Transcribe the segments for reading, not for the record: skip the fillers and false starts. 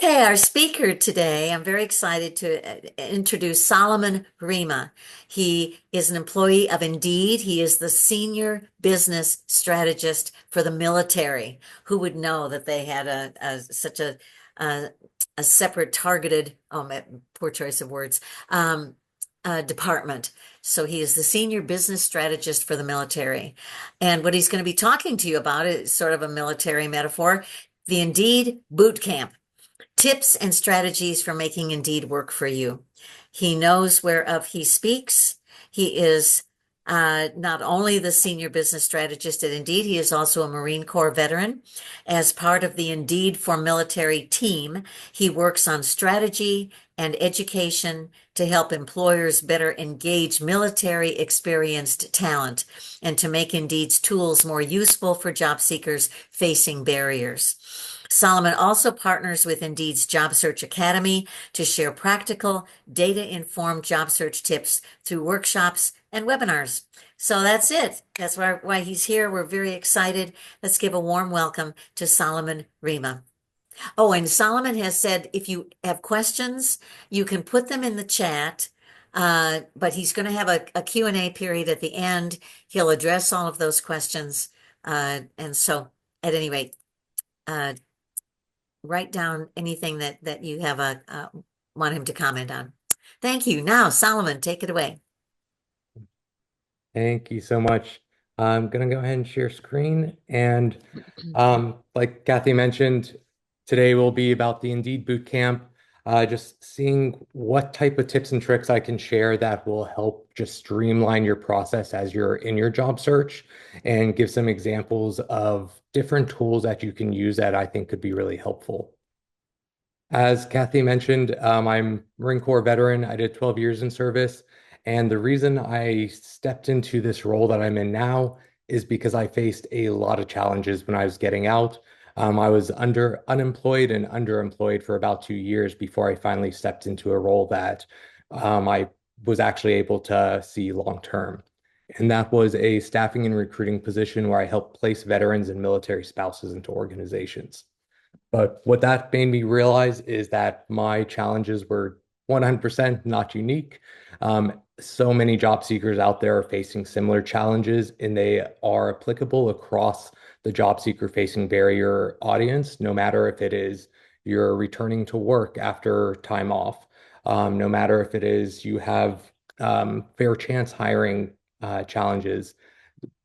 Okay, our speaker today, I'm very excited to introduce Solomon Rhima. He is an employee of Indeed. He is the senior business strategist for the military. Who would know that they had such a, a separate targeted, poor choice of words, department. So he is the senior business strategist for the military. And what he's going to be talking to you about is sort of a military metaphor, the Indeed Bootcamp. Tips and strategies for making Indeed work for you. He knows whereof he speaks. He is not only the senior business strategist at Indeed, he is also a Marine Corps veteran. As part of the Indeed for Military team, he works on strategy and education to help employers better engage military experienced talent and to make Indeed's tools more useful for job seekers facing barriers. Solomon also partners with Indeed's Job Search Academy to share practical, data-informed job search tips through workshops and webinars. So that's it. That's why he's here. We're very excited. Let's give a warm welcome to Solomon Rhima. Oh, and Solomon has said if you have questions, you can put them in the chat. But he's going to have a Q&A period at the end. He'll address all of those questions. And so, at any rate, write down anything that you have want him to comment on. Thank you. Now, Solomon, take it away. Thank you so much. I'm going to go ahead and share screen. And like Kathy mentioned, today will be about the Indeed Bootcamp, just seeing what type of tips and tricks I can share that will help just streamline your process as you're in your job search and give some examples of different tools that you can use that I think could be really helpful. As Kathy mentioned, I'm Marine Corps veteran. I did 12 years in service. And the reason I stepped into this role that I'm in now is because I faced a lot of challenges when I was getting out. I was unemployed and underemployed for about 2 years before I finally stepped into a role that I was actually able to see long term. And that was a staffing and recruiting position where I helped place veterans and military spouses into organizations. But what that made me realize is that my challenges were 100% not unique. So many job seekers out there are facing similar challenges, and they are applicable across the job seeker facing barrier audience, no matter if it is you're returning to work after time off, no matter if it is you have fair chance hiring challenges.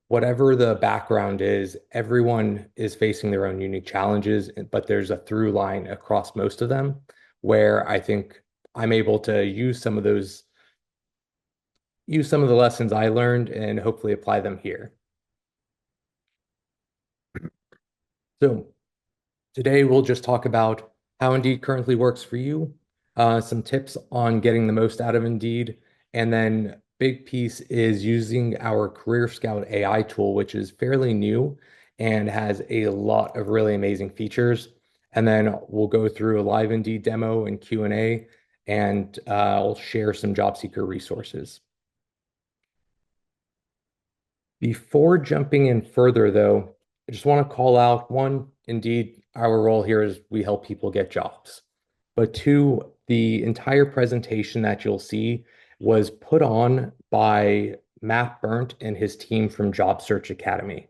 Whatever the background is, everyone is facing their own unique challenges, but there's a through line across most of them where I think I'm able to use some of the lessons I learned and hopefully apply them here. So today we'll just talk about how Indeed currently works for you, some tips on getting the most out of Indeed, and then big piece is using our Career Scout AI tool, which is fairly new and has a lot of really amazing features. And then we'll go through a live Indeed demo and Q&A, and I'll share some job seeker resources. Before jumping in further, though, I just want to call out one, Indeed, our role here is we help people get jobs. But two, the entire presentation that you'll see was put on by Matt Burnt and his team from Job Search Academy.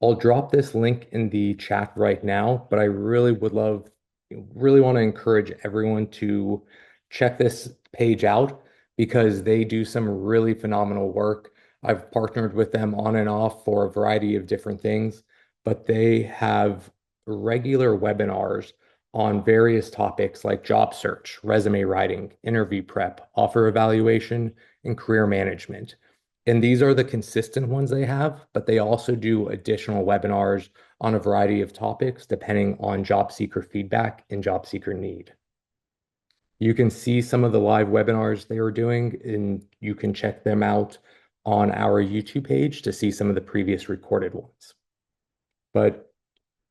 I'll drop this link in the chat right now, but I really want to encourage everyone to check this page out because they do some really phenomenal work. I've partnered with them on and off for a variety of different things, but they have regular webinars on various topics like job search, resume writing, interview prep, offer evaluation, and career management. And these are the consistent ones they have, but they also do additional webinars on a variety of topics depending on job seeker feedback and job seeker need. You can see some of the live webinars they are doing, and you can check them out on our YouTube page to see some of the previous recorded ones. But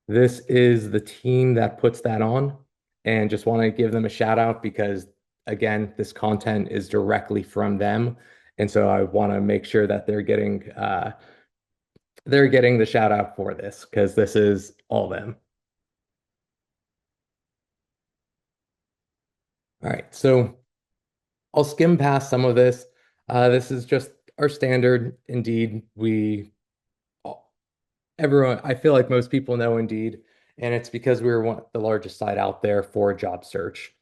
this is the team that puts that on, and just want to give them a shout out because, again, this content is directly from them. And so I want to make sure that they're getting the shout out for this because this is all them. All right, so I'll skim past some of this. This is just our standard Indeed. Everyone, I feel like most people know Indeed, and it's because we're the largest site out there for job search.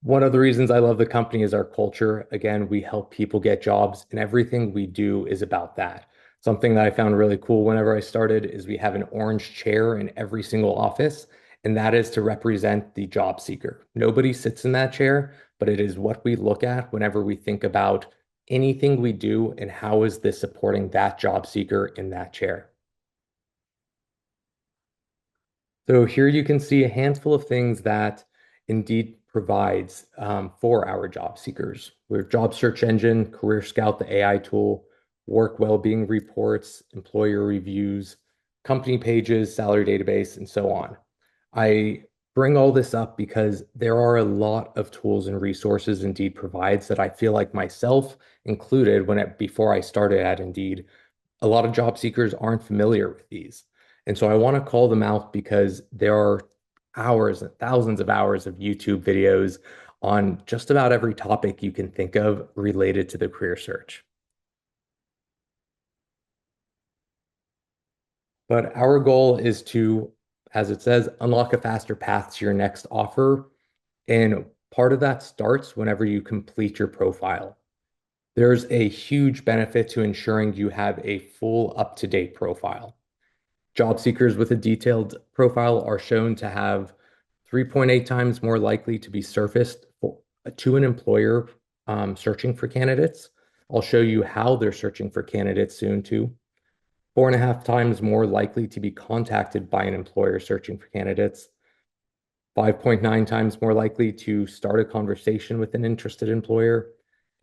One of the reasons I love the company is our culture. Again, we help people get jobs, and everything we do is about that. Something that I found really cool whenever I started is we have an orange chair in every single office, and that is to represent the job seeker. Nobody sits in that chair, but it is what we look at whenever we think about anything we do and how is this supporting that job seeker in that chair. So here you can see a handful of things that Indeed provides for our job seekers. We're job search engine, Career Scout, the AI tool, work well-being reports, employer reviews, company pages, salary database, and so on. I bring all this up because there are a lot of tools and resources Indeed provides that I feel like myself included before I started at Indeed, a lot of job seekers aren't familiar with these. And so I want to call them out because there are hours and thousands of hours of YouTube videos on just about every topic you can think of related to the career search. But our goal is to, as it says, unlock a faster path to your next offer. And part of that starts whenever you complete your profile. There's a huge benefit to ensuring you have a full up-to-date profile. Job seekers with a detailed profile are shown to have 3.8 times more likely to be surfaced to an employer searching for candidates. I'll show you how they're searching for candidates soon too. 4.5 times more likely to be contacted by an employer searching for candidates. 5.9 times more likely to start a conversation with an interested employer,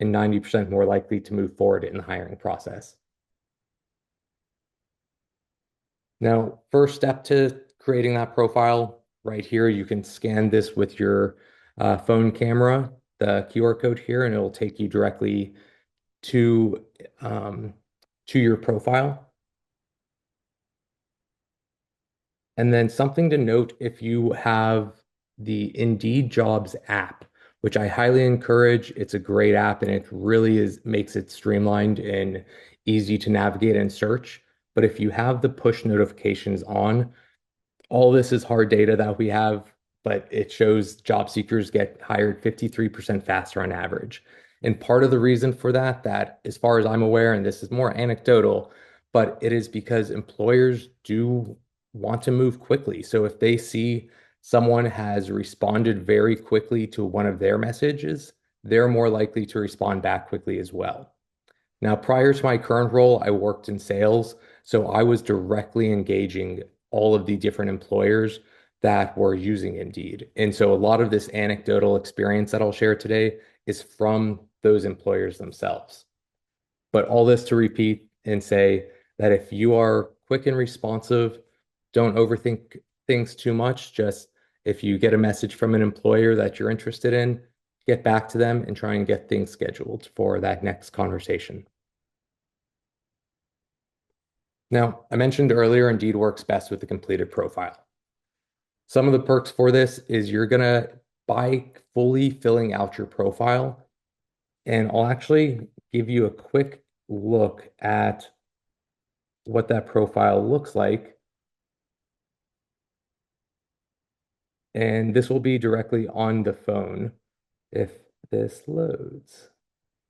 and 90% more likely to move forward in the hiring process. Now, first step to creating that profile right here, you can scan this with your phone camera, the QR code here, and it will take you directly to um, your profile. And then something to note if you have the Indeed Jobs app, which I highly encourage. It's a great app and it really makes it streamlined and easy to navigate and search. But if you have the push notifications on, all this is hard data that we have, but it shows job seekers get hired 53% faster on average. And part of the reason for that as far as I'm aware, and this is more anecdotal, but it is because employers do want to move quickly. So if they see someone has responded very quickly to one of their messages, they're more likely to respond back quickly as well. Now, prior to my current role, I worked in sales, so I was directly engaging all of the different employers that were using Indeed. And so a lot of this anecdotal experience that I'll share today is from those employers themselves. But all this to repeat and say that if you are quick and responsive, don't overthink things too much. Just if you get a message from an employer that you're interested in, get back to them and try and get things scheduled for that next conversation. Now, I mentioned earlier, Indeed works best with a completed profile. Some of the perks for this is you're gonna, by fully filling out your profile, and I'll actually give you a quick look at what that profile looks like. And this will be directly on the phone if this loads.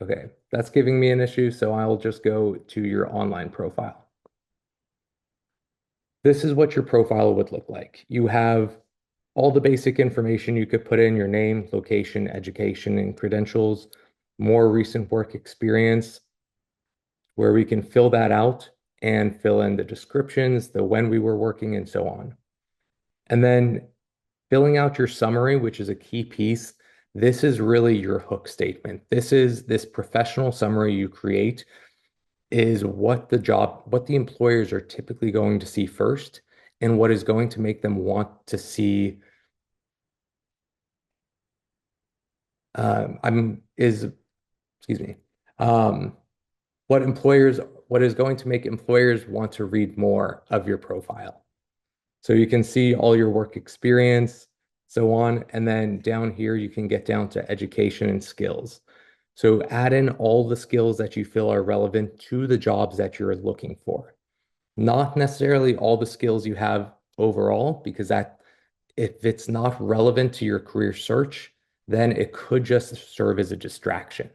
Okay, that's giving me an issue, so I'll just go to your online profile. This is what your profile would look like. You have all the basic information you could put in: your name, location, education, and credentials, more recent work experience, where we can fill that out and fill in the descriptions, the when we were working, and so on. And then filling out your summary, which is a key piece. This is really your hook statement. This professional summary you create is what the employers are typically going to see first, and what is going to make them want to see I'm is excuse me um, what is going to make employers want to read more of your profile. So you can see all your work experience, so on. And then down here, you can get down to education and skills. So add in all the skills that you feel are relevant to the jobs that you're looking for. Not necessarily all the skills you have overall, because that if it's not relevant to your career search, then it could just serve as a distraction.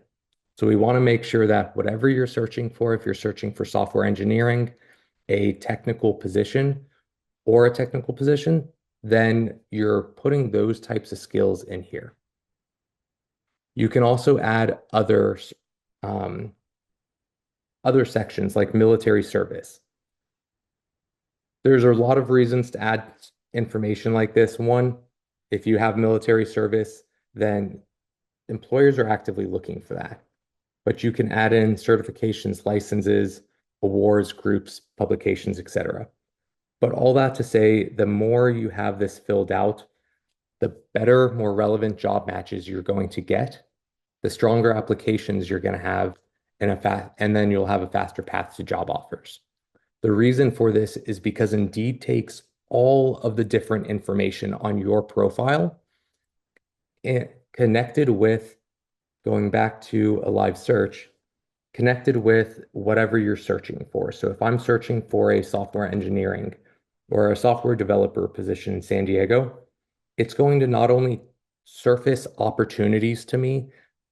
So we want to make sure that whatever you're searching for, if you're searching for software engineering, a technical position, or a technical position, then you're putting those types of skills in here. You can also add um, other sections like military service. There's a lot of reasons to add information like this. One, if you have military service, then employers are actively looking for that. But you can add in certifications, licenses, awards, groups, publications, etc. But all that to say, the more you have this filled out, the better, more relevant job matches you're going to get, the stronger applications you're going to have, and then you'll have a faster path to job offers. The reason for this is because Indeed takes all of the different information on your profile and connected with, going back to a live search, connected with whatever you're searching for. So if I'm searching for a software engineering or a software developer position in San Diego, it's going to not only surface opportunities to me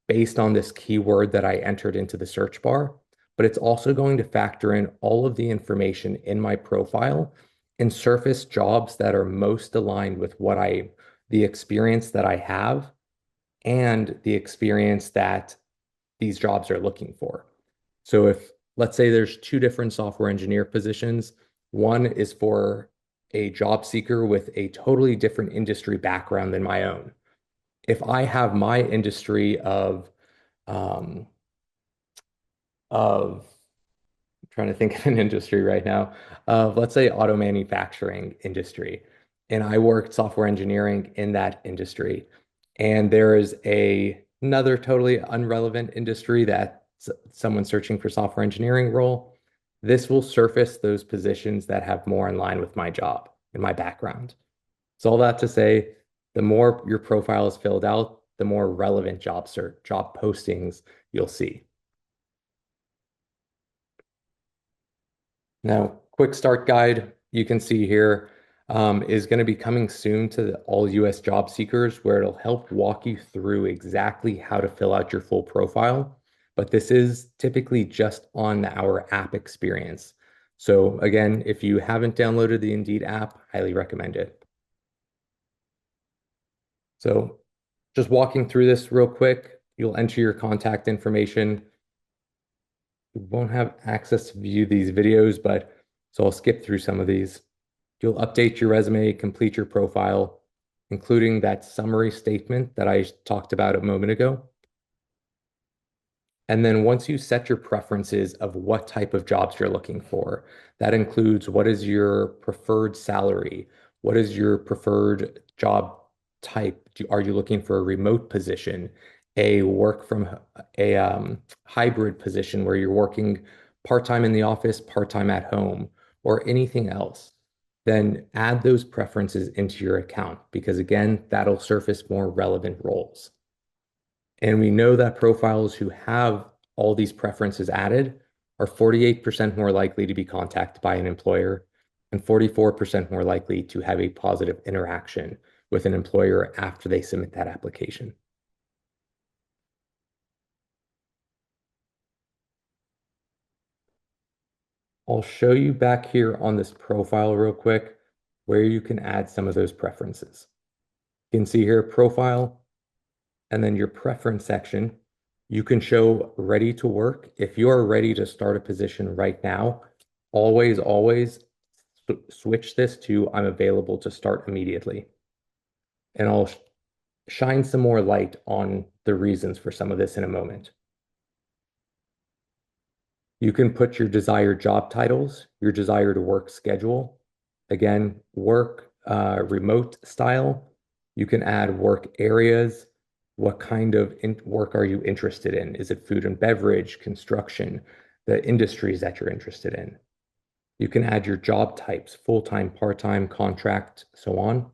based on this keyword that I entered into the search bar, but it's also going to factor in all of the information in my profile and surface jobs that are most aligned with the experience that I have and the experience that these jobs are looking for. So if, let's say there's two different software engineer positions, one is for a job seeker with a totally different industry background than my own. If I have my industry um, of I'm trying to think of an industry right now, of let's say auto manufacturing industry, and I worked software engineering in that industry, and there is another totally unrelevant industry that someone searching for software engineering role, this will surface those positions that have more in line with my job and my background. So all that to say, the more your profile is filled out, the more relevant job postings you'll see. Now, quick start guide you can see here is going to be coming soon to all US job seekers, where it'll help walk you through exactly how to fill out your full profile. But this is typically just on our app experience. So again, if you haven't downloaded the Indeed app, highly recommend it. So just walking through this real quick, you'll enter your contact information. You won't have access to view these videos, but so I'll skip through some of these. You'll update your resume, complete your profile, including that summary statement that I talked about a moment ago. And then once you set your preferences of what type of jobs you're looking for, that includes what is your preferred salary? What is your preferred job type? Are you looking for a remote position, a work from a hybrid position where you're working part-time in the office, part-time at home, or anything else? Then add those preferences into your account because again, that'll surface more relevant roles. And we know that profiles who have all these preferences added are 48% more likely to be contacted by an employer and 44% more likely to have a positive interaction with an employer after they submit that application. I'll show you back here on this profile real quick where you can add some of those preferences. You can see here profile, and then your preference section, you can show ready to work. If you're ready to start a position right now, always switch this to I'm available to start immediately. And I'll shine some more light on the reasons for some of this in a moment. You can put your desired job titles, your desired work schedule. Again, work, remote style. You can add work areas. What kind of work are you interested in? Is it food and beverage, construction, the industries that you're interested in? You can add your job types, full-time, part-time, contract, so on.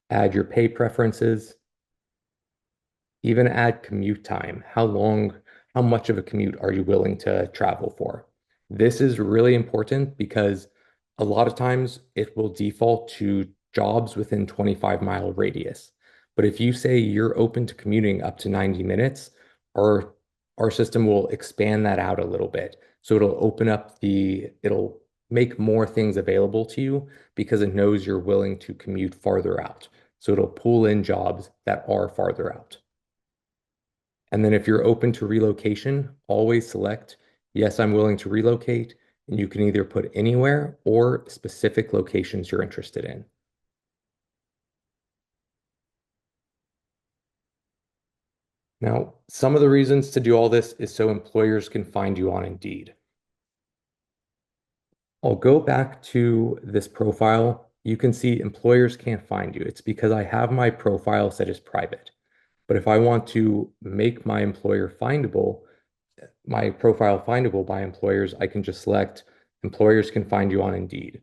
add your pay preferences, even add commute time. How much of a commute are you willing to travel for? This is really important because a lot of times it will default to jobs within 25-mile radius. But if you say you're open to commuting up to 90 minutes, our our system will expand that out a little bit. So it'll make more things available to you because it knows you're willing to commute farther out. So it'll pull in jobs that are farther out. And then if you're open to relocation, always select, yes, I'm willing to relocate. And you can either put anywhere or specific locations you're interested in. Now, some of the reasons to do all this is so employers can find you on Indeed. I'll go back to this profile. You can see employers can't find you. It's because I have my profile set as private. But if I want to make my profile findable by employers, I can just select employers can find you on Indeed.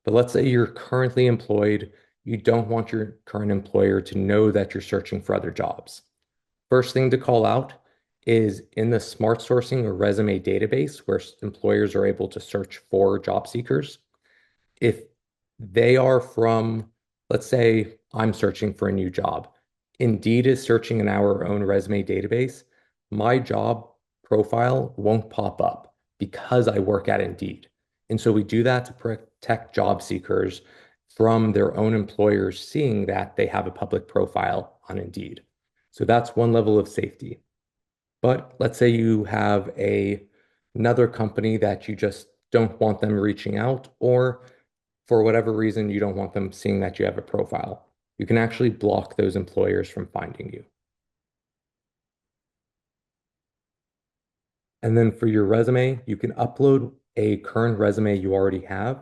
But let's say you're currently employed, you don't want your current employer to know that you're searching for other jobs. First thing to call out is in the smart sourcing or resume database where employers are able to search for job seekers. If they are from, let's say I'm searching for a new job, Indeed is searching in our own resume database, my job profile won't pop up because I work at Indeed. And so we do that to protect job seekers from their own employers seeing that they have a public profile on Indeed. So that's one level of safety. But let's say you have another company that you just don't want them reaching out, or for whatever reason, you don't want them seeing that you have a profile. You can actually block those employers from finding you. And then for your resume, you can upload a current resume you already have,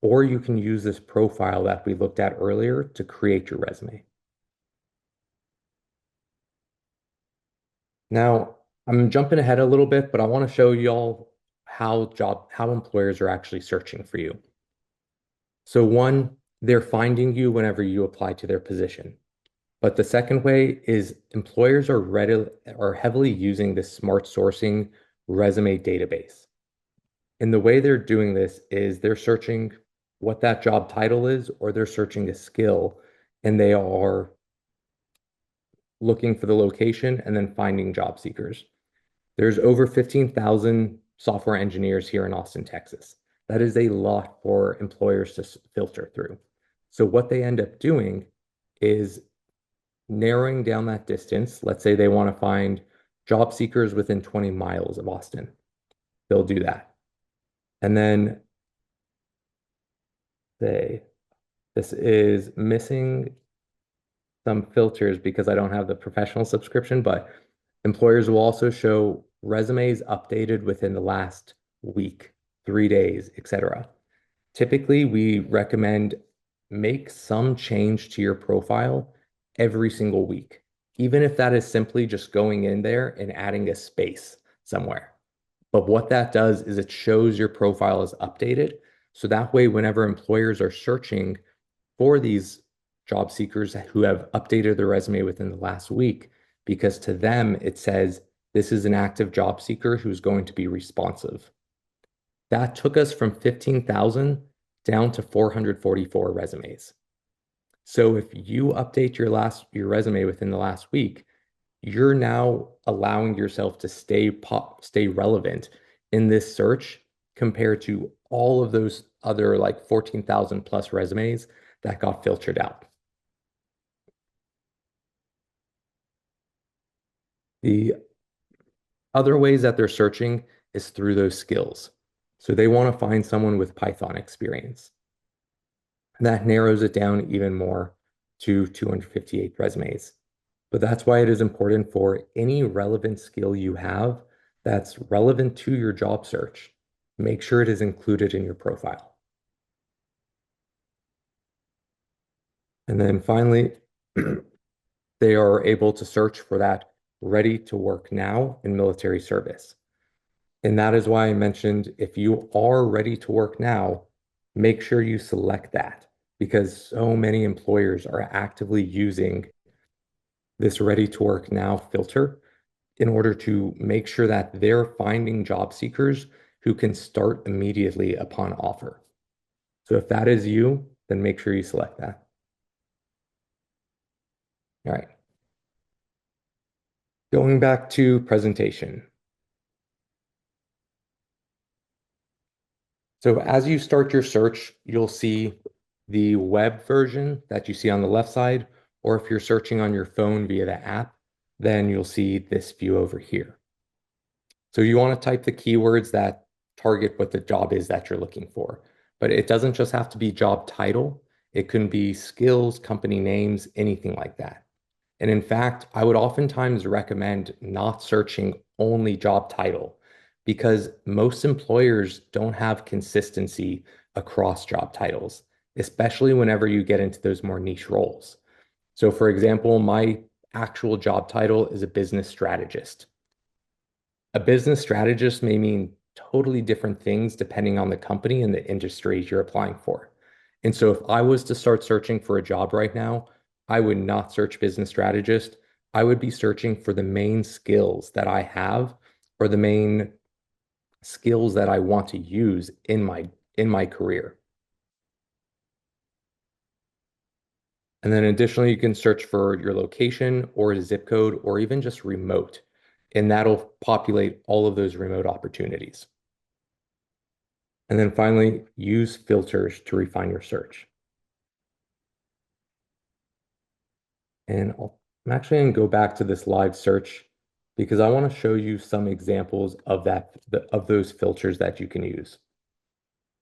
or you can use this profile that we looked at earlier to create your resume. Now, I'm jumping ahead a little bit, but I want to show y'all how employers are actually searching for you. So one, they're finding you whenever you apply to their position. But the second way is employers are heavily using this smart sourcing resume database. And the way they're doing this is they're searching what that job title is, or they're searching a skill, and they are looking for the location and then finding job seekers. There's over 15,000 software engineers here in Austin, Texas. That is a lot for employers to filter through. So what they end up doing is narrowing down that distance. Let's say they want to find job seekers within 20 miles of Austin. They'll do that. And then this is missing some filters because I don't have the professional subscription, but employers will also show resumes updated within the last week, 3 days, etc. Typically, we recommend make some change to your profile every single week, even if that is simply just going in there and adding a space somewhere. But what that does is it shows your profile is updated. So that way, whenever employers are searching for these job seekers who have updated their resume within the last week, because to them it says this is an active job seeker who's going to be responsive. That took us from 15,000 down to 444 resumes. So if you update your resume within the last week, you're now allowing yourself to stay relevant in this search compared to all of those other like 14,000 plus resumes that got filtered out. The other ways that they're searching is through those skills. So they want to find someone with Python experience. That narrows it down even more to 258 resumes. But that's why it is important for any relevant skill you have that's relevant to your job search. Make sure it is included in your profile. And then finally, they are able to search for that ready to work now in military service. And that is why I mentioned if you are ready to work now, make sure you select that because so many employers are actively using this ready to work now filter in order to make sure that they're finding job seekers who can start immediately upon offer. So if that is you, then make sure you select that. All right. Going back to presentation. So as you start your search, you'll see the web version that you see on the left side, or if you're searching on your phone via the app, then you'll see this view over here. So you want to type the keywords that target what the job is that you're looking for. But it doesn't just have to be job title. It can be skills, company names, anything like that. And in fact, I would oftentimes recommend not searching only job title because most employers don't have consistency across job titles, especially whenever you get into those more niche roles. So, for example, my actual job title is a business strategist. A business strategist may mean totally different things depending on the company and the industry you're applying for. And so if I was to start searching for a job right now, I would not search business strategist. I would be searching for the main skills that I have or the main skills that I want to use in my career. And then additionally, you can search for your location or a zip code or even just remote, and that'll populate all of those remote opportunities. And then finally, use filters to refine your search. And I'm actually going to go back to this live search because I want to show you some examples of of those filters that you can use.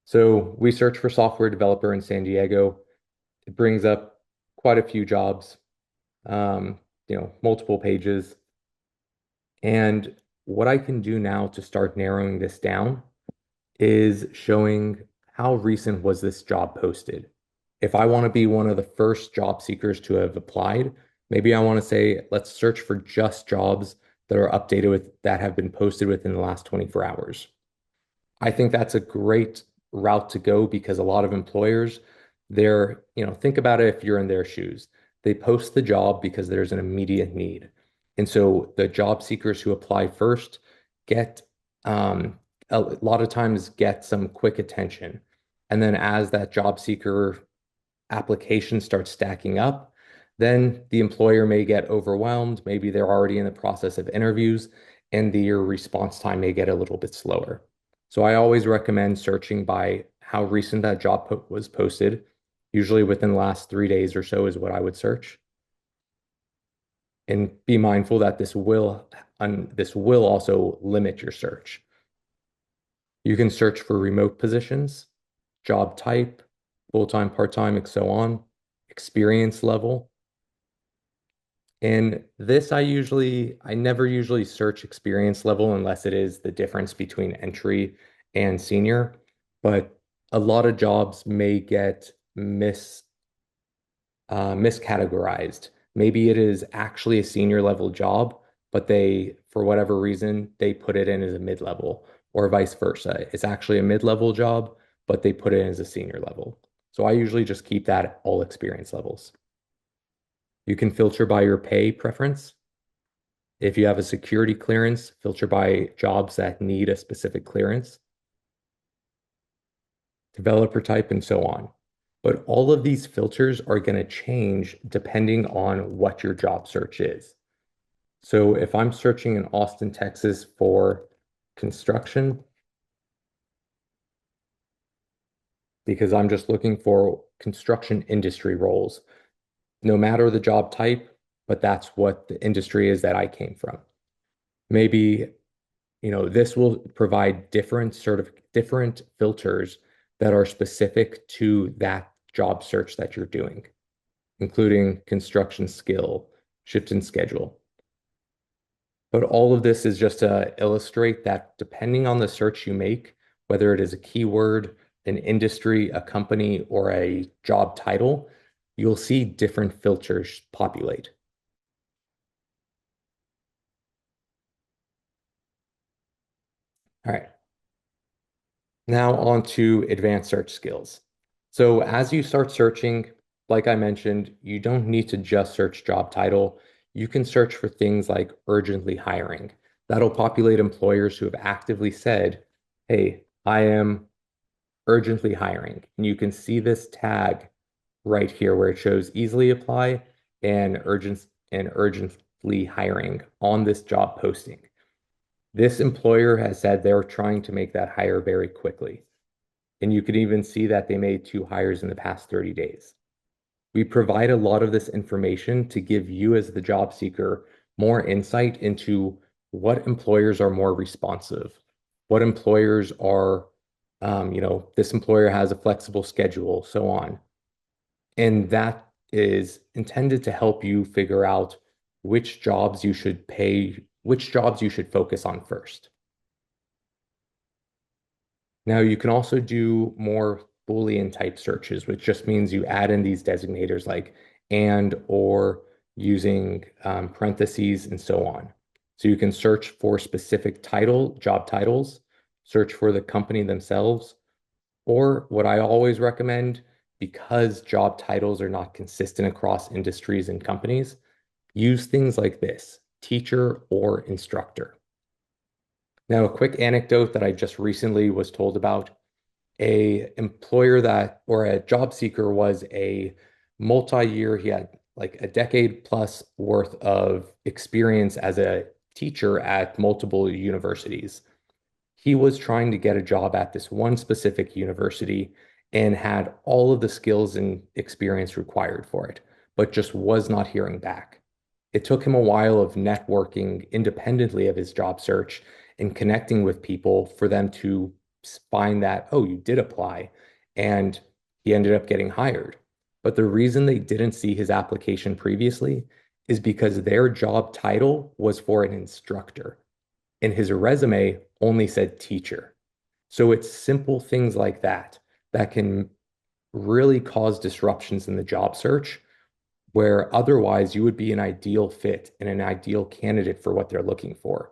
So we search for software developer in San Diego. It brings up quite a few jobs, multiple pages. And what I can do now to start narrowing this down is showing how recent was this job posted. If I want to be one of the first job seekers to have applied, maybe I want to say, let's search for just jobs that are updated with that have been posted within the last 24 hours. I think that's a great route to go because a lot of employers, think about it if you're in their shoes. They post the job because there's an immediate need. And so the job seekers who apply first get a lot of times get some quick attention. And then as that job seeker application starts stacking up, then the employer may get overwhelmed. Maybe they're already in the process of interviews and your response time may get a little bit slower. So I always recommend searching by how recent that job was posted. Usually within the last 3 days or so is what I would search. And be mindful that this will also limit your search. You can search for remote positions, job type, full-time, part-time, and so on, experience level. And this I never usually search experience level unless it is the difference between entry and senior. But a lot of jobs may get miscategorized. Maybe it is actually a senior level job, but for whatever reason, they put it in as a mid-level, or vice versa. It's actually a mid-level job, but they put it in as a senior level. So I usually just keep that at all experience levels. You can filter by your pay preference. If you have a security clearance, filter by jobs that need a specific clearance, developer type, and so on. But all of these filters are going to change depending on what your job search is. So if I'm searching in Austin, Texas for construction, because I'm just looking for construction industry roles, no matter the job type, but that's what the industry is that I came from. Maybe, this will provide different filters that are specific to that job search that you're doing, including construction skill, shift and schedule. But all of this is just to illustrate that depending on the search you make, whether it is a keyword, an industry, a company, or a job title, you'll see different filters populate. All right. Now on to advanced search skills. So as you start searching, like I mentioned, you don't need to just search job title. You can search for things like urgently hiring. That'll populate employers who have actively said, hey, I am urgently hiring. And you can see this tag right here where it shows easily apply and urgently hiring on this job posting. This employer has said they're trying to make that hire very quickly. And you can even see that they made 2 hires in the past 30 days. We provide a lot of this information to give you, as the job seeker, more insight into what employers are more responsive, what employers are, this employer has a flexible schedule, so on. And that is intended to help you figure out which jobs you should focus on first. Now, you can also do more Boolean type searches, which just means you add in these designators like and, or, using parentheses, and so on. So you can search for specific job titles, search for the company themselves, or what I always recommend, because job titles are not consistent across industries and companies, use things like this, teacher or instructor. Now, a quick anecdote that I just recently was told about: a employer that or a job seeker was a multi-year, he had like a decade plus worth of experience as a teacher at multiple universities. He was trying to get a job at this one specific university and had all of the skills and experience required for it, but just was not hearing back. It took him a while of networking independently of his job search and connecting with people for them to find that, oh, you did apply, and he ended up getting hired. But the reason they didn't see his application previously is because their job title was for an instructor and his resume only said teacher. So it's simple things like that that can really cause disruptions in the job search, where otherwise you would be an ideal fit and an ideal candidate for what they're looking for.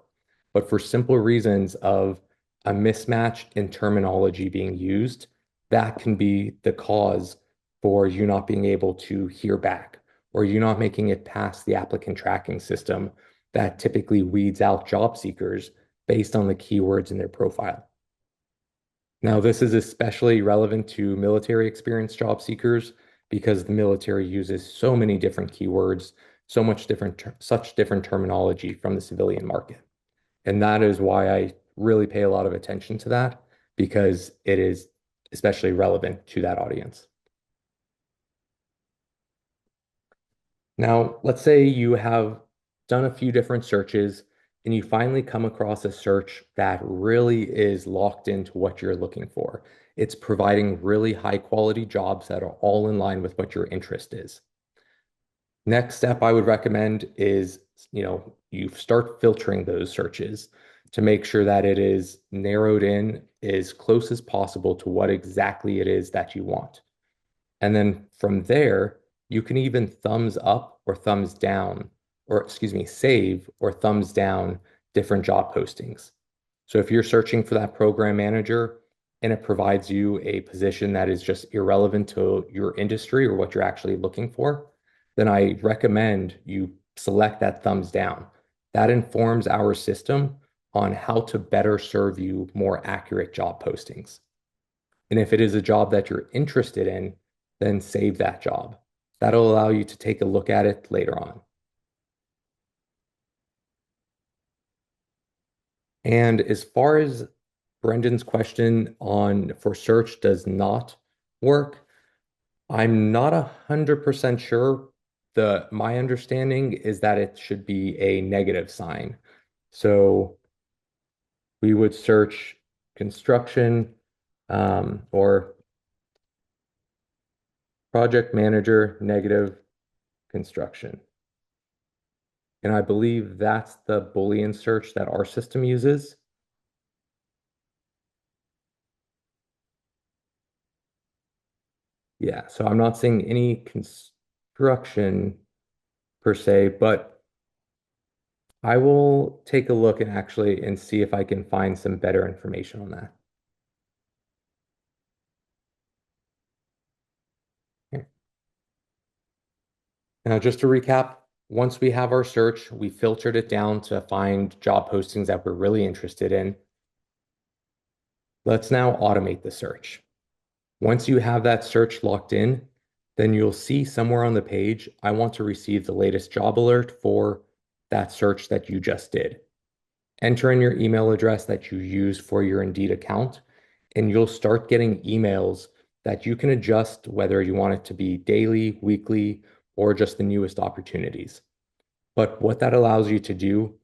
But for simple reasons of a mismatch in terminology being used, that can be the cause for you not being able to hear back, or you not making it past the applicant tracking system that typically weeds out job seekers based on the keywords in their profile. Now, this is especially relevant to military experienced job seekers because the military uses so many different keywords, such different terminology from the civilian market. And that is why I really pay a lot of attention to that, because it is especially relevant to that audience. Now, let's say you have done a few different searches and you finally come across a search that really is locked into what you're looking for. It's providing really high quality jobs that are all in line with what your interest is. Next step I would recommend is, you start filtering those searches to make sure that it is narrowed in as close as possible to what exactly it is that you want. And then from there, you can even thumbs up or thumbs down, or excuse me, save or thumbs down different job postings. So if you're searching for that program manager and it provides you a position that is just irrelevant to your industry or what you're actually looking for, then I recommend you select that thumbs down. That informs our system on how to better serve you more accurate job postings. And if it is a job that you're interested in, then save that job. That'll allow you to take a look at it later on. And as far as Brendan's question on for search does not work, I'm not 100% sure. My understanding is that it should be a negative sign. So we would search construction, or project manager, negative construction. And I believe that's the Boolean search that our system uses. Yeah, so I'm not seeing any construction per se, but I will take a look and see if I can find some better information on that. Now, just to recap, once we have our search, we filtered it down to find job postings that we're really interested in. Let's now automate the search. Once you have that search locked in, then you'll see somewhere on the page, I want to receive the latest job alert for that search that you just did. Enter in your email address that you use for your Indeed account, and you'll start getting emails that you can adjust whether you want it to be daily, weekly, or just the newest opportunities. But what that allows you to do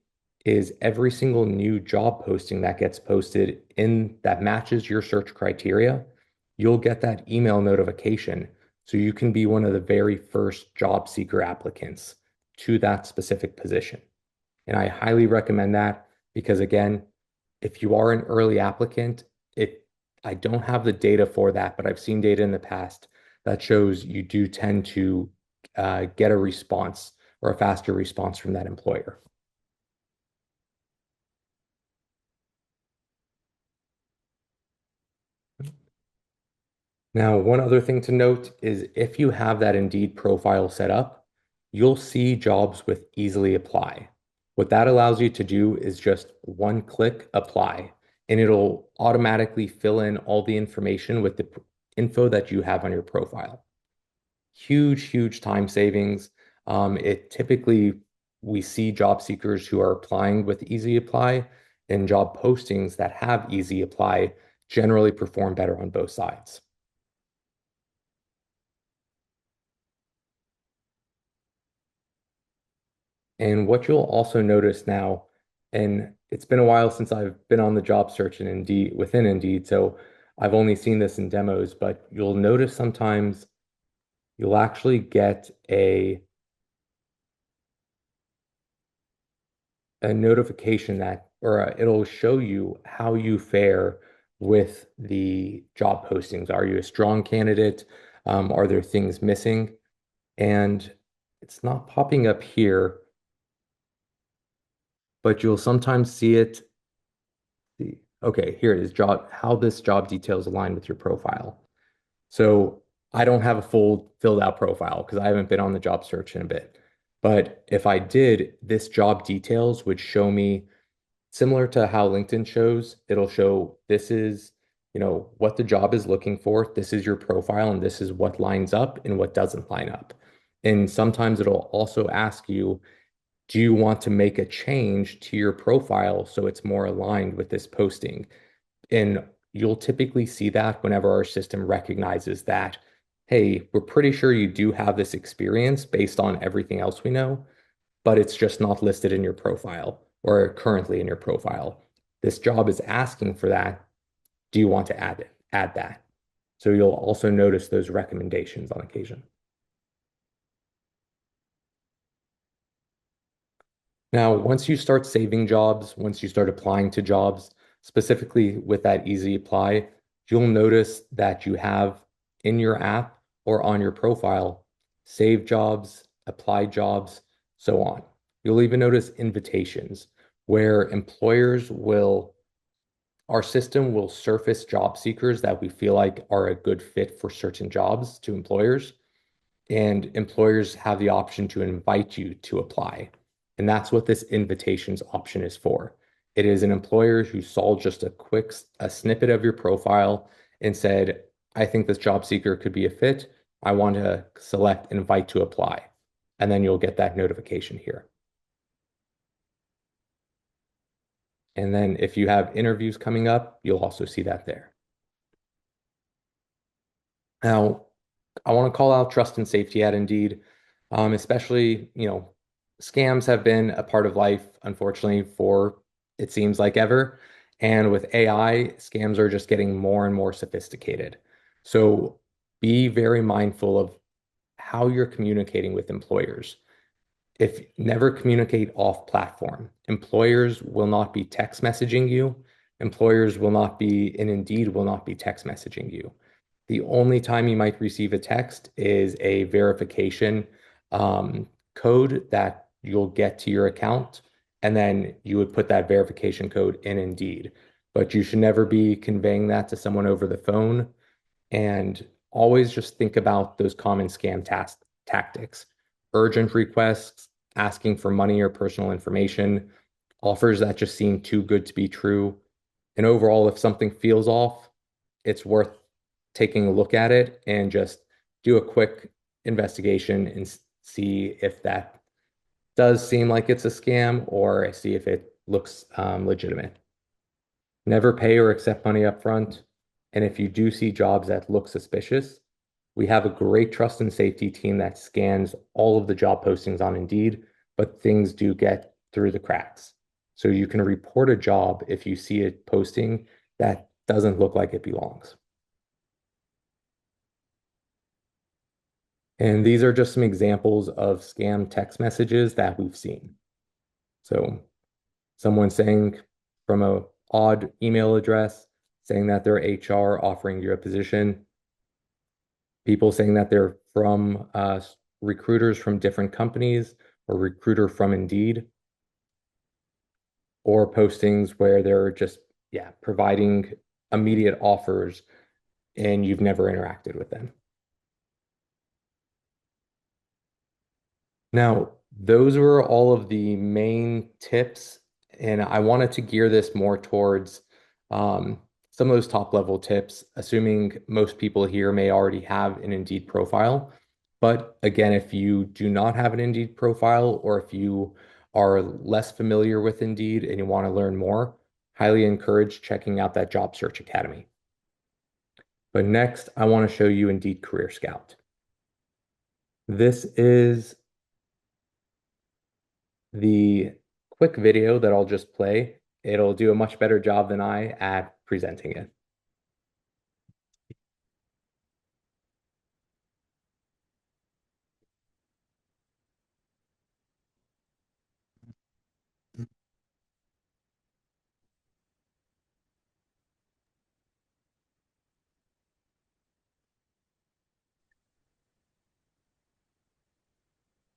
is every single new job posting that gets posted in that matches your search criteria, you'll get that email notification. So you can be one of the very first job seeker applicants to that specific position. And I highly recommend that because again, if you are an early applicant, I don't have the data for that, but I've seen data in the past that shows you do tend to get a response or a faster response from that employer. Now, one other thing to note is if you have that Indeed profile set up, you'll see jobs with easily apply. What that allows you to do is just one click apply, and it'll automatically fill in all the information with the info that you have on your profile. Huge, huge time savings. It typically, we see job seekers who are applying with easy apply and job postings that have easy apply generally perform better on both sides. And what you'll also notice now, and it's been a while since I've been on the job search in Indeed within Indeed, so I've only seen this in demos, but you'll notice sometimes you'll actually get a notification that, or it'll show you how you fare with the job postings. Are you a strong candidate? Are there things missing? And it's not popping up here, but you'll sometimes see it. Okay, here it is, job, how this job details align with your profile. So I don't have a full filled out profile because I haven't been on the job search in a bit. But if I did, this job details would show me similar to how LinkedIn shows, it'll show this is, what the job is looking for. This is your profile, and this is what lines up and what doesn't line up. And sometimes it'll also ask you, do you want to make a change to your profile so it's more aligned with this posting? And you'll typically see that whenever our system recognizes that, hey, we're pretty sure you do have this experience based on everything else we know, but it's just not listed in your profile or currently in your profile. This job is asking for that. Do you want to add it? Add that. So you'll also notice those recommendations on occasion. Now, once you start saving jobs, once you start applying to jobs, specifically with that easy apply, you'll notice that you have in your app or on your profile, save jobs, apply jobs, so on. You'll even notice invitations where our system will surface job seekers that we feel like are a good fit for certain jobs to employers, and employers have the option to invite you to apply. And that's what this invitations option is for. It is an employer who saw just a snippet of your profile and said, I think this job seeker could be a fit. I want to select invite to apply. And then you'll get that notification here. And then if you have interviews coming up, you'll also see that there. Now, I want to call out trust and safety at Indeed, especially, scams have been a part of life, unfortunately, for it seems like ever. And with AI, scams are just getting more and more sophisticated. So be very mindful of how you're communicating with employers. If never communicate off platform, employers will not be text messaging you. Employers will not be, and Indeed will not be text messaging you. The only time you might receive a text is a verification code that you'll get to your account, and then you would put that verification code in Indeed. But you should never be conveying that to someone over the phone. And always just think about those common scam tactics. urgent requests, asking for money or personal information, offers that just seem too good to be true. And overall, if something feels off, it's worth taking a look at it and just do a quick investigation and see if that does seem like it's a scam or see if it looks legitimate. Never pay or accept money up front. And if you do see jobs that look suspicious, we have a great trust and safety team that scans all of the job postings on Indeed, but things do get through the cracks. So you can report a job if you see a posting that doesn't look like it belongs. And these are just some examples of scam text messages that we've seen. So someone saying from a odd email address, saying that they're HR offering you a position, people saying that they're from recruiters from different companies or recruiter from Indeed, or postings where they're just, yeah, providing immediate offers and you've never interacted with them. Now, those were all of the main tips, and I wanted to gear this more towards some of those top level tips, assuming most people here may already have an Indeed profile. But again, if you do not have an Indeed profile, or if you are less familiar with Indeed and you want to learn more, highly encourage checking out that Job Search Academy. But next, I want to show you Indeed Career Scout. This is the quick video that I'll just play. It'll do a much better job than I at presenting it.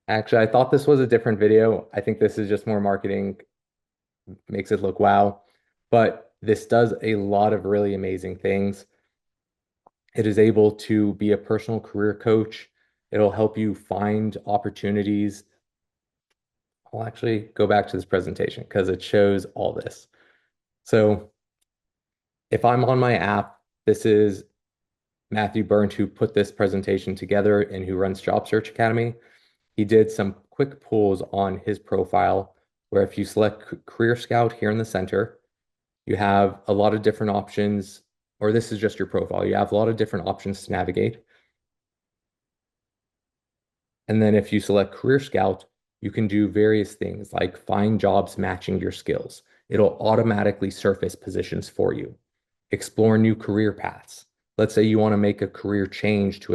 Actually, I thought this was a different video. I think this is just more marketing, makes it look wow. But this does a lot of really amazing things. It is able to be a personal career coach. It'll help you find opportunities. I'll actually go back to this presentation because it shows all this. So if I'm on my app, this is Matthew Burnt, who put this presentation together and who runs Job Search Academy. He did some quick pulls on his profile where if you select Career Scout here in the center, you have a lot of different options, or this is just your profile. You have a lot of different options to navigate. And then if you select Career Scout, you can do various things like find jobs matching your skills. It'll automatically surface positions for you. Explore new career paths. Let's say you want to make a career change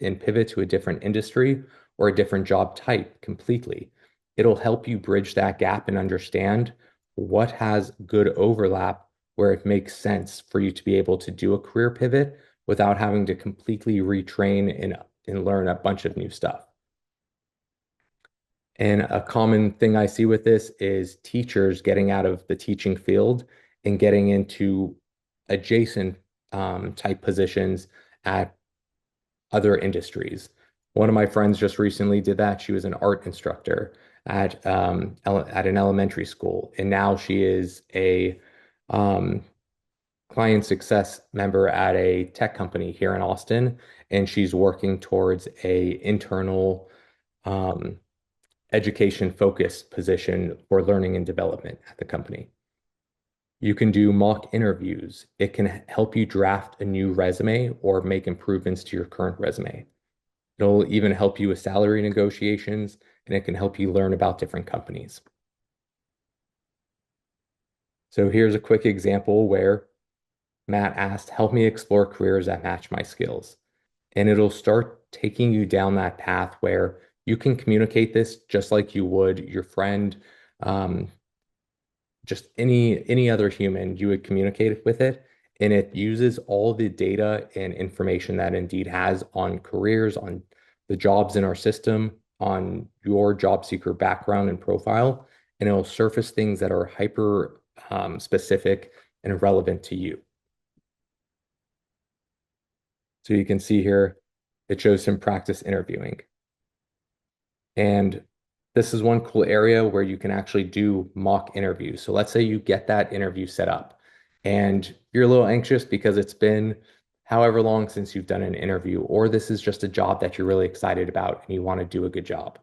and pivot to a different industry or a different job type completely. It'll help you bridge that gap and understand what has good overlap where it makes sense for you to be able to do a career pivot without having to completely retrain and learn a bunch of new stuff. And a common thing I see with this is teachers getting out of the teaching field and getting into adjacent type positions at other industries. One of my friends just recently did that. She was an art instructor at an elementary school, and now she is a client success member at a tech company here in Austin, and she's working towards a internal education focused position for learning and development at the company. You can do mock interviews. It can help you draft a new resume or make improvements to your current resume. It'll even help you with salary negotiations, and it can help you learn about different companies. So here's a quick example where Matt asked, help me explore careers that match my skills. And it'll start taking you down that path where you can communicate this just like you would your friend, just any other human, you would communicate with it. And it uses all the data and information that Indeed has on careers, on the jobs in our system, on your job seeker background and profile, and it'll surface things that are hyper specific and relevant to you. So you can see here, it shows some practice interviewing. And this is one cool area where you can actually do mock interviews. So let's say you get that interview set up and you're a little anxious because it's been however long since you've done an interview, or this is just a job that you're really excited about and you want to do a good job.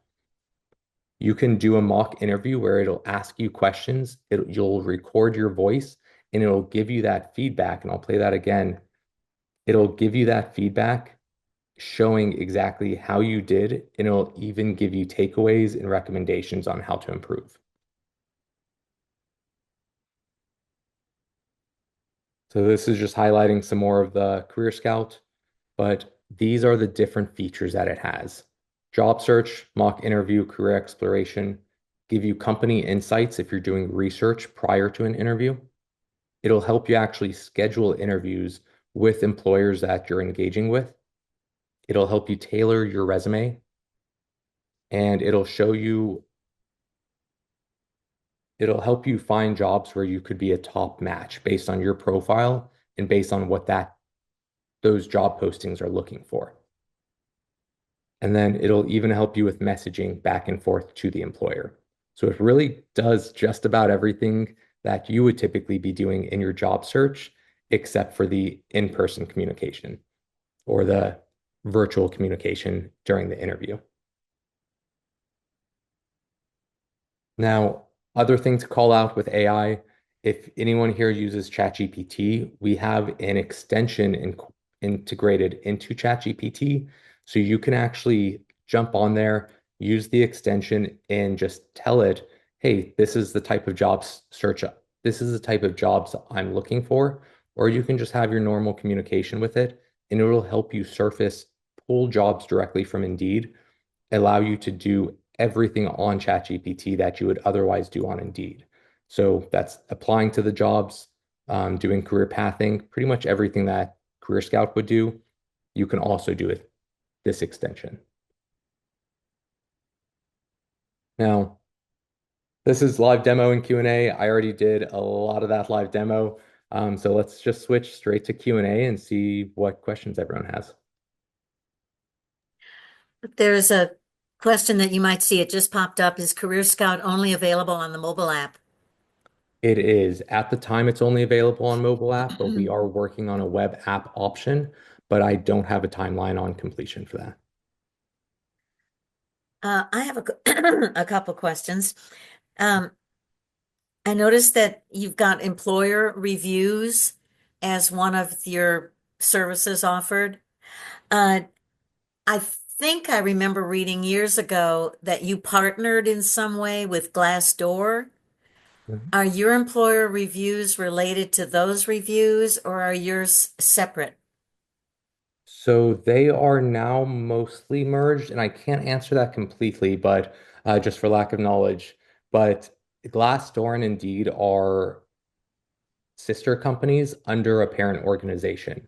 You can do a mock interview where it'll ask you questions, you'll record your voice, and it'll give you that feedback. And I'll play that again. It'll give you that feedback showing exactly how you did, and it'll even give you takeaways and recommendations on how to improve. So this is just highlighting some more of the Career Scout, but these are the different features that it has. Job search, mock interview, career exploration, give you company insights if you're doing research prior to an interview. It'll help you actually schedule interviews with employers that you're engaging with. It'll help you tailor your resume, and it'll help you find jobs where you could be a top match based on your profile and based on what those job postings are looking for. And then it'll even help you with messaging back and forth to the employer. So it really does just about everything that you would typically be doing in your job search, except for the in-person communication or the virtual communication during the interview. Now, other thing to call out with AI, if anyone here uses ChatGPT, we have an extension integrated into ChatGPT. So you can actually jump on there, use the extension, and just tell it, hey, this is the type of jobs search. This is the type of jobs I'm looking for. Or you can just have your normal communication with it, and it will help you pull jobs directly from Indeed, allow you to do everything on ChatGPT that you would otherwise do on Indeed. So that's applying to the jobs, doing career pathing, pretty much everything that Career Scout would do, you can also do with this extension. Now, this is live demo and Q&A. I already did a lot of that live demo. So let's just switch straight to Q&A and see what questions everyone has. There's a question that you might see. It just popped up. Is Career Scout only available on the mobile app? It is. At the time, it's only available on mobile app, but we are working on a web app option, but I don't have a timeline on completion for that. I have a couple questions. Um, I noticed that you've got employer reviews as one of your services offered. Uh, I think I remember reading years ago that you partnered in some way with Glassdoor. Mhm. Are your employer reviews related to those reviews or are yours separate? So they are now mostly merged, and I can't answer that completely, but just for lack of knowledge. But Glassdoor and Indeed are sister companies under a parent organization.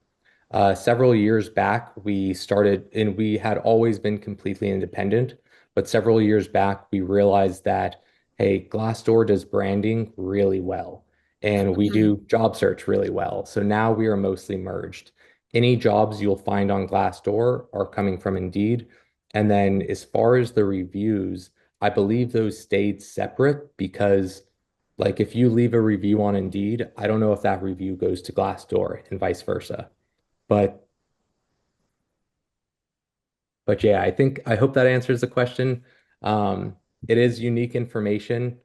Several years back, we started, and we had always been completely independent, but several years back, we realized that, hey, Glassdoor does branding really well, and we do job search really well. So now we are mostly merged. Any jobs you'll find on Glassdoor are coming from Indeed. And then as far as the reviews, I believe those stayed separate because like if you leave a review on Indeed, I don't know if that review goes to Glassdoor and vice versa. But yeah, I hope that answers the question. It is unique information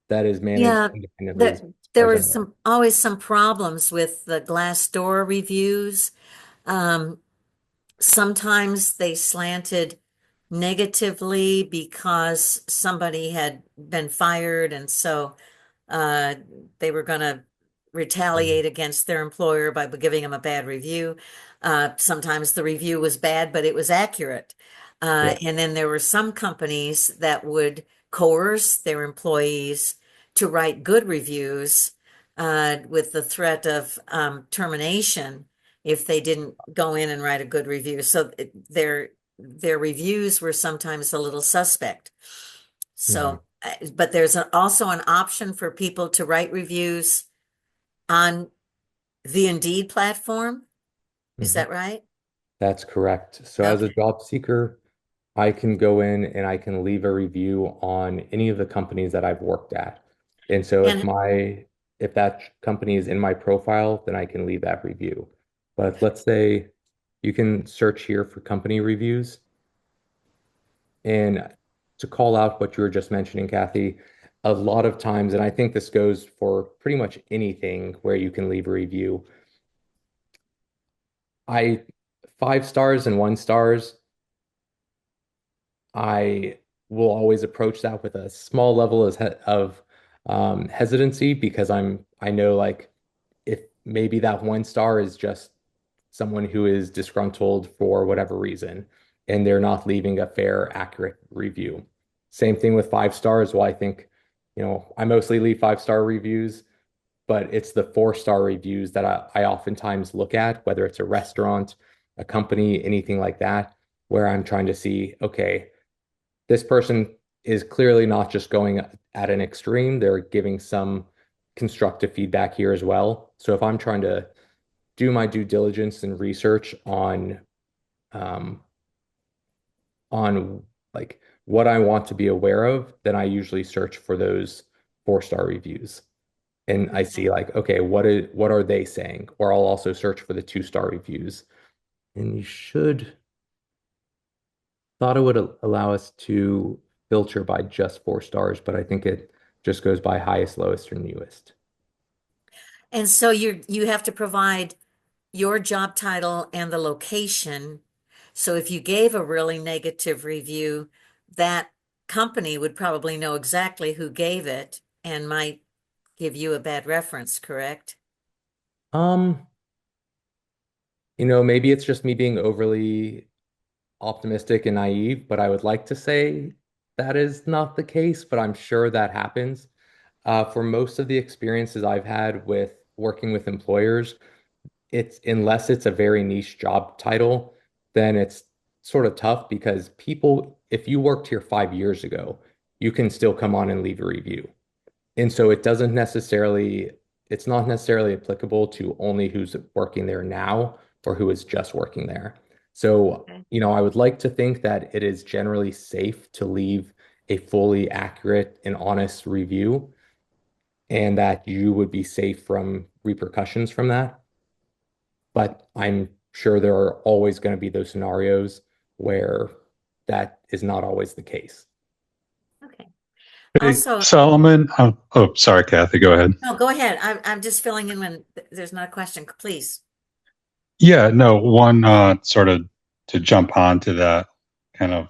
that is managed Yeah, independently as that far there as were I'm aware. some always some problems with the Glassdoor reviews. Um, Sometimes they slanted negatively because somebody had been fired, and so uh, they were going to retaliate against their employer by giving them a bad review. Sometimes the review was bad, but it was accurate. Yeah. And then there were some companies that would coerce their employees to write good reviews with the threat of termination if they didn't go in and write a good review. So their reviews were sometimes a little suspect. Mhm. So, but there's also an option for people to write reviews on the Indeed platform. Is Mhm. that right? That's correct. So as a Okay. job seeker, I can go in and I can leave a review on any of the companies that I've worked at. And so And if that company is in my profile, then I can leave that review. But let's say you can search here for company reviews. And to call out what you were just mentioning, Kathy, a lot of times, and I think this goes for pretty much anything where you can leave a review, I 5 stars and 1 stars, I will always approach that with a small level of hesitancy because I know like if maybe that 1 star is just someone who is disgruntled for whatever reason and they're not leaving a fair, accurate review. Same thing with 5 stars. Well, I think, I mostly leave 5 star reviews, but it's the 4 star reviews that I oftentimes look at, whether it's a restaurant, a company, anything like that, where I'm trying to see, okay, this person is clearly not just going at an extreme, they're giving some constructive feedback here as well. So if I'm trying to do my due diligence and research um, on like what I want to be aware of, then I usually search for those 4 star reviews. And I see okay. like, okay, what are they saying? Or I'll also search for the 2 star reviews. And you should thought it would allow us to filter by just 4 stars, but I think it just goes by highest, lowest, or newest. And so you have to provide your job title and the location. So if you gave a really negative review, that company would probably know exactly who gave it and might give you a bad reference, correct? Um, maybe it's just me being overly optimistic and naive, but I would like to say that is not the case, but I'm sure that happens. For most of the experiences I've had with working with employers, it's unless it's a very niche job title, then it's sort of tough because people, if you worked here 5 years ago, you can still come on and leave a review. And so it's not necessarily applicable to only who's working there now or who is just working there. So, Okay. I would like to think that it is generally safe to leave a fully accurate and honest review and that you would be safe from repercussions from that. But I'm sure there are always going to be those scenarios where that is not always the case. Okay. Hey, Also, Solomon. Oh, sorry, Kathy, go ahead. no, go ahead. I'm just filling in when there's not a question, please. Yeah, no, one sort of to jump onto that kind of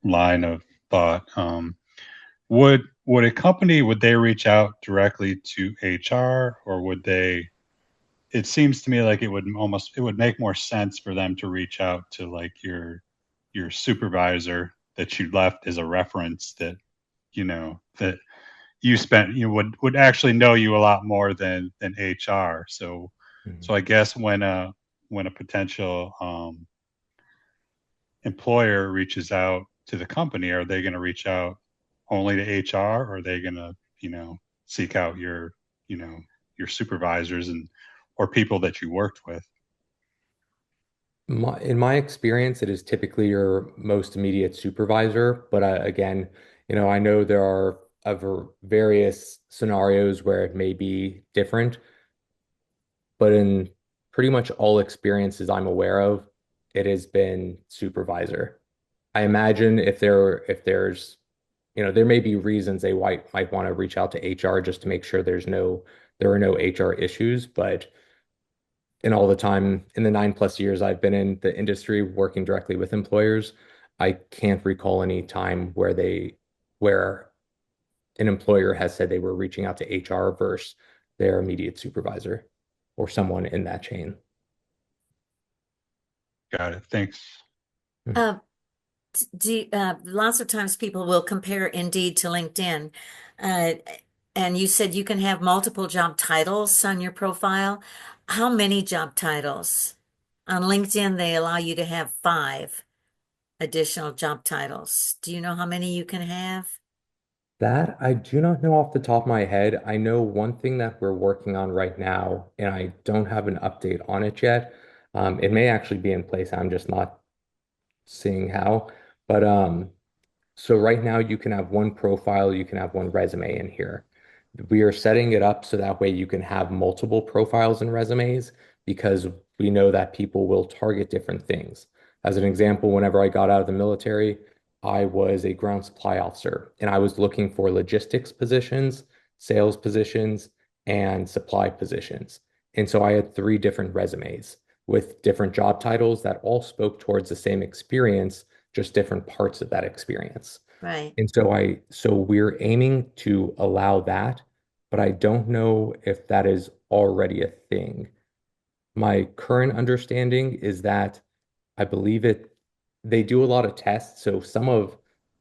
line of thought. Would a company would they reach out directly to HR or would they? It seems to me like it would make more sense for them to reach out to like your supervisor that you left as a reference that you spent would actually know you a lot more than HR. So Mhm. I guess when a potential employer reaches out to the company, are they going to reach out only to HR, or are they going to seek out you know your supervisors and or people that you worked with? In my experience, it is typically your most immediate supervisor. But again, I know there are various scenarios where it may be different. But in pretty much all experiences I'm aware of, it has been supervisor. I imagine if there's, there may be reasons they might want to reach out to HR just to make sure there are no HR issues, but in all the time in the 9+ years I've been in the industry working directly with employers, I can't recall any time where an employer has said they were reaching out to HR versus their immediate supervisor or someone in that chain. Got it. Thanks. Uh, Lots of times people will compare Indeed to LinkedIn. Uh, and you said you can have multiple job titles on your profile. How many job titles? On LinkedIn, they allow you to have 5 additional job titles. Do you know how many you can have? That I do not know off the top of my head. I know one thing that we're working on right now, and I don't have an update on it yet. It may actually be in place. I'm just not seeing how. But so right now you can have one profile, you can have one resume in here. We are setting it up so that way you can have multiple profiles and resumes because we know that people will target different things. As an example, whenever I got out of the military, I was a ground supply officer and I was looking for logistics positions, sales positions, and supply positions. And so I had three different resumes with different job titles that all spoke towards the same experience, just different parts of that experience. Right. And so we're aiming to allow that, but I don't know if that is already a thing. My current understanding is that I believe they do a lot of tests. So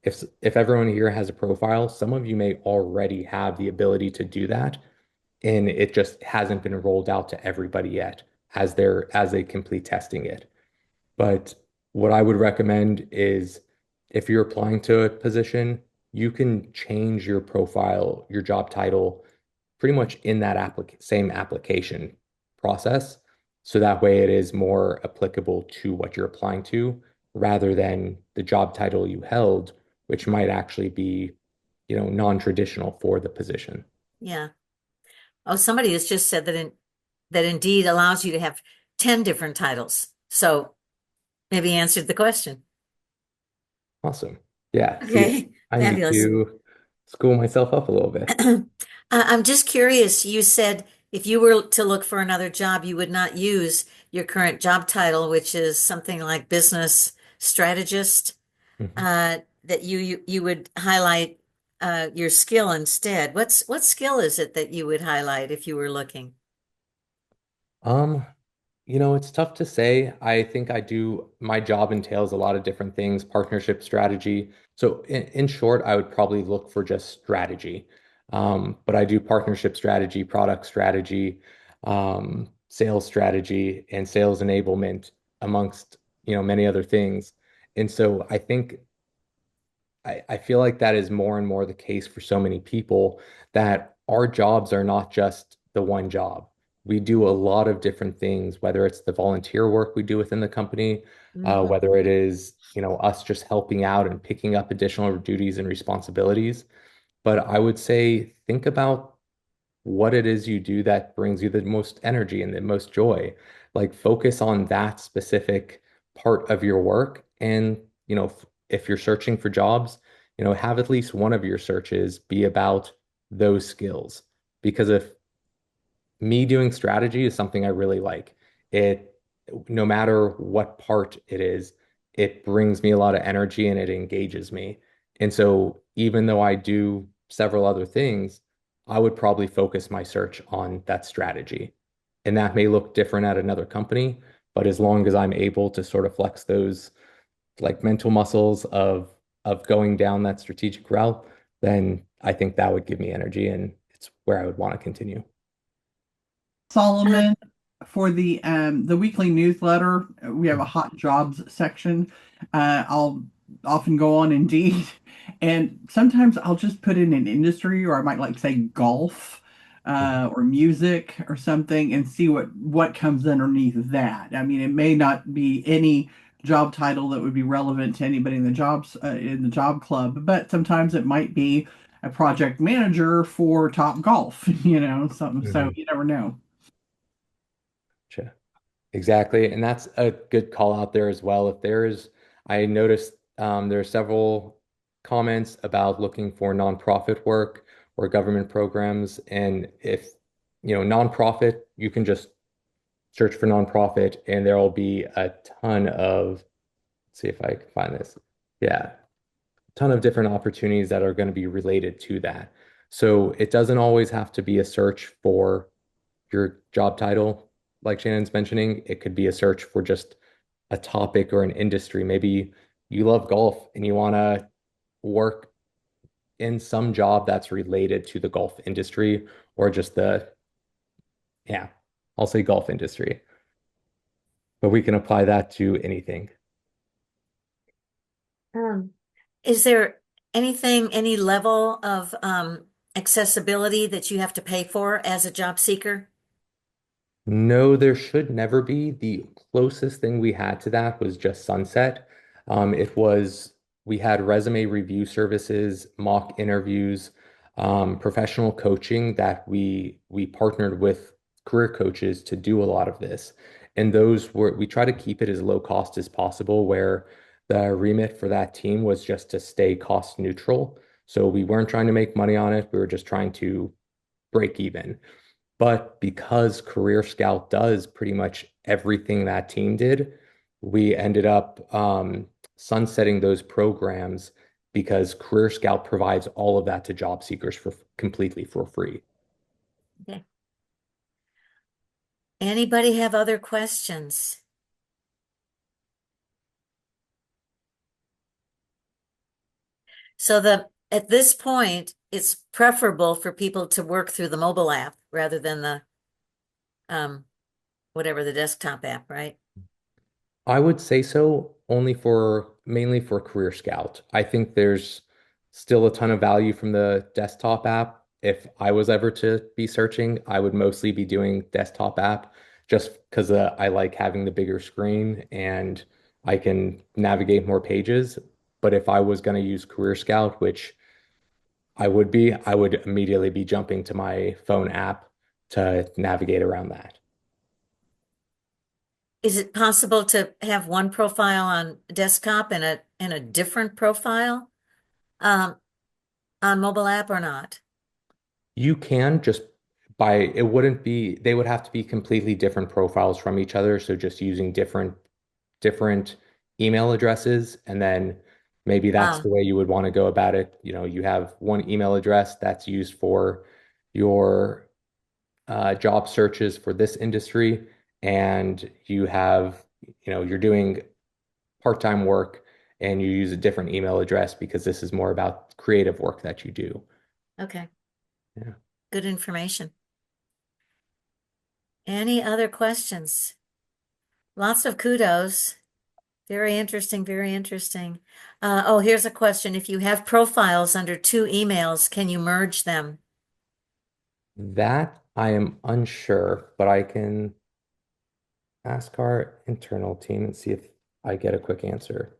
if everyone here has a profile, some of you may already have the ability to do that, and it just hasn't been rolled out to everybody yet as they complete testing it. But what I would recommend is if you're applying to a position, you can change your profile, your job title pretty much in that same application process. So that way it is more applicable to what you're applying to rather than the job title you held, which might actually be, non-traditional for the position. Yeah. Oh, somebody has just said that Indeed allows you to have 10 different titles. So maybe answered the question. Awesome. Yeah. See, Okay, I need fabulous. to school myself up a little bit. I'm just curious. You said if you were to look for another job, you would not use your current job title, which is something like business strategist, Mhm. that you would highlight your skill instead. What skill is it that you would highlight if you were looking? Um, it's tough to say. I think my job entails a lot of different things, partnership strategy. So in short, I would probably look for just strategy. But I do partnership strategy, product strategy, sales strategy, and sales enablement amongst, many other things. And so I think I feel like that is more and more the case for so many people that our jobs are not just the one job. We do a lot of different things, whether it's the volunteer work we do within the company, Mhm. whether it is, us just helping out and picking up additional duties and responsibilities. But I would say think about what it is you do that brings you the most energy and the most joy. Like focus on that specific part of your work. And, if you're searching for jobs, have at least one of your searches be about those skills. Because if me doing strategy is something I really like. No matter what part it is, it brings me a lot of energy and it engages me. And so, even though I do several other things, I would probably focus my search on that strategy. And that may look different at another company, but as long as I'm able to sort of flex those like mental muscles of going down that strategic route, then I think that would give me energy and it's where I would want to continue. Uh, Solomon, for the weekly newsletter, we have a hot jobs section. I'll often go on Indeed, and sometimes I'll just put in an industry, or I might like say golf, Mhm. or music or something, and see what comes underneath that. I mean, it may not be any job title that would be relevant to anybody in the job club, but sometimes it might be a project manager for Top Golf, something. So Mhm. you never know. Gotcha. Exactly. And that's a good call out there as well. I noticed there are several comments about looking for nonprofit work or government programs. And if, nonprofit, you can just search for nonprofit and there will be a ton of, let's see if I can find this. Yeah, ton of different opportunities that are going to be related to that. So it doesn't always have to be a search for your job title, like Shannon's mentioning. It could be a search for just a topic or an industry. Maybe you love golf and you want to work in some job that's related to the golf industry or just yeah, I'll say golf industry, but we can apply that to anything. Um, is there any level of accessibility that you have to pay for as a job seeker? No, there should never be. The closest thing we had to that was just sunset. It was we had resume review services, mock interviews, professional coaching that we partnered with career coaches to do a lot of this. And those were we try to keep it as low cost as possible, where the remit for that team was just to stay cost neutral. So we weren't trying to make money on it. We were just trying to break even. But because Career Scout does pretty much everything that team did, we ended up sunsetting those programs because Career Scout provides all of that to job seekers for completely for free. Okay. Anybody have other questions? So at this point, it's preferable for people to work through the mobile app rather than the um whatever the desktop app, right? I would say so only for mainly for Career Scout. I think there's still a ton of value from the desktop app. If I was ever to be searching, I would mostly be doing desktop app just because I like having the bigger screen and I can navigate more pages. But if I was going to use Career Scout, which I would immediately be jumping to my phone app to navigate around that. Is it possible to have one profile on desktop and a different profile um on mobile app or not? You can just by it wouldn't be they would have to be completely different profiles from each other. So just using different email addresses, and then maybe that's Ah, the way you would want to go about it. You know, you have one email address that's used for your job searches for this industry, and you have, you know, you're doing part-time work and you use a different email address because this is more about creative work that you do. okay. Yeah. Good information. Any other questions? Lots of kudos. Very interesting, very interesting. Oh, here's a question. If you have profiles under two emails, can you merge them? That I am unsure, but I can ask our internal team and see if I get a quick answer.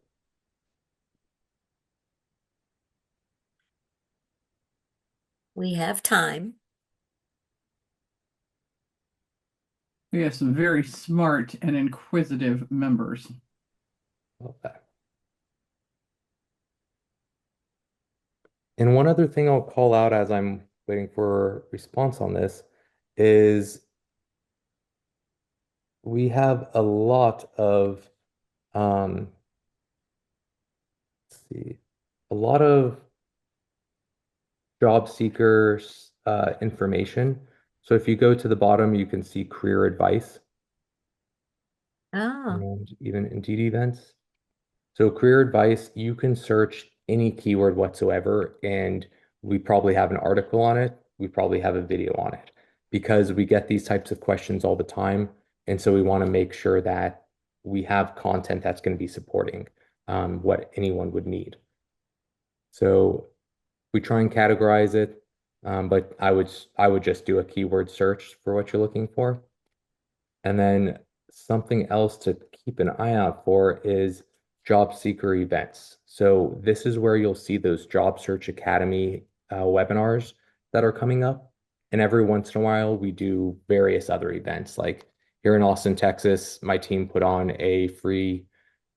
We have time. We have some very smart and inquisitive members. Okay. And one other thing I'll call out as I'm waiting for a response on this is we have a lot of um, let's see, a lot of job seekers information. So if you go to the bottom, you can see career advice Oh, and even Indeed events. So career advice, you can search any keyword whatsoever, and we probably have an article on it. We probably have a video on it because we get these types of questions all the time. And so we want to make sure that we have content that's going to be supporting what anyone would need. So we try and categorize it, but I would just do a keyword search for what you're looking for. And then something else to keep an eye out for is job seeker events. So this is where you'll see those Job Search Academy webinars that are coming up. And every once in a while, we do various other events. Like here in Austin, Texas, my team put on a free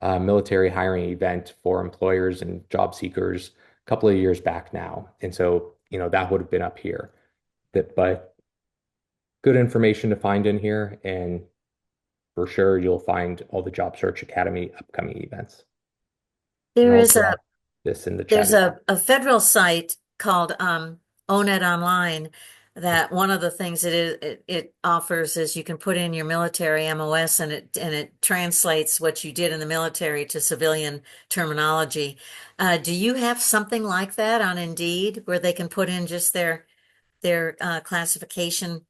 military hiring event for employers and job seekers a couple of years back now. And so, you know, that would have been up here. But good information to find in here, and for sure you'll find all the Job Search Academy upcoming events. And there I'll is drop this in the chat there's as well. a federal site called Own It Online that one of the things it offers is you can put in your military MOS and it translates what you did in the military to civilian terminology. Do you have something like that on Indeed where they can put in just their classification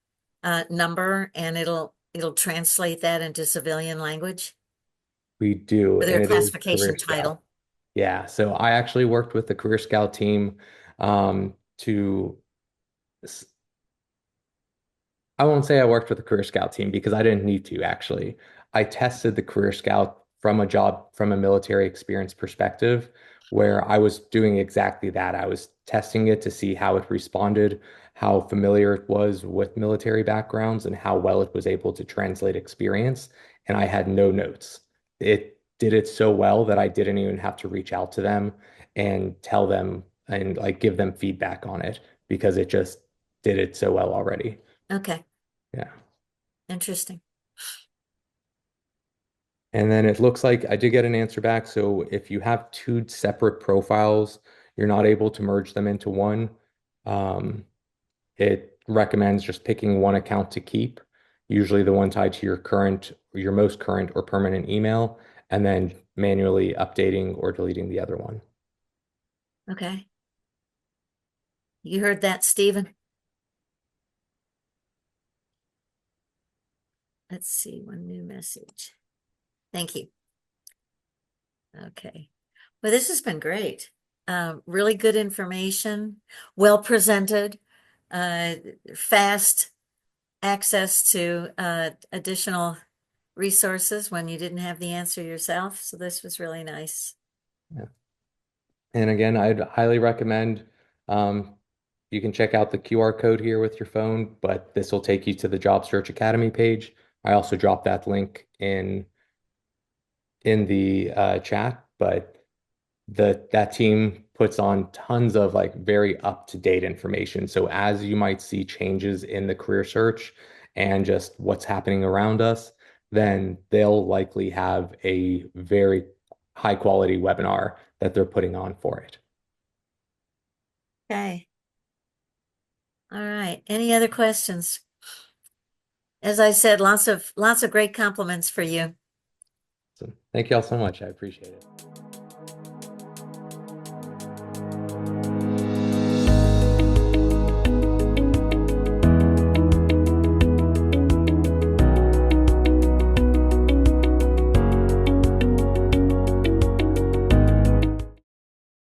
number and it'll translate that into civilian language We do, or their and it is classification Career Scout. title? Yeah, so I actually worked with the Career Scout team to I won't say I worked with the Career Scout team because I didn't need to actually. I tested the Career Scout from a military experience perspective where I was doing exactly that. I was testing it to see how it responded, how familiar it was with military backgrounds, and how well it was able to translate experience. And I had no notes. It did it so well that I didn't even have to reach out to them and tell them and like give them feedback on it because it just did it so well already. Okay, Yeah. interesting. And then it looks like I did get an answer back. So if you have two separate profiles, you're not able to merge them into one. Um, it recommends just picking one account to keep, usually the one tied to your most current or permanent email, and then manually updating or deleting the other one. Okay. You heard that, Stephen? Let's see, one new message. Thank you. Okay. Well, this has been great. Really good information, well presented, fast access to additional resources when you didn't have the answer yourself. So this was really nice. Yeah. And again, I'd highly recommend you can check out the QR code here with your phone, but this will take you to the Job Search Academy page. I also dropped that link in the chat, but that team puts on tons of like very up-to-date information. So as you might see changes in the career search and just what's happening around us, then they'll likely have a very high quality webinar that they're putting on for it. Okay. All right. Any other questions? As I said, lots of great compliments for you. So thank you all so much. I appreciate it.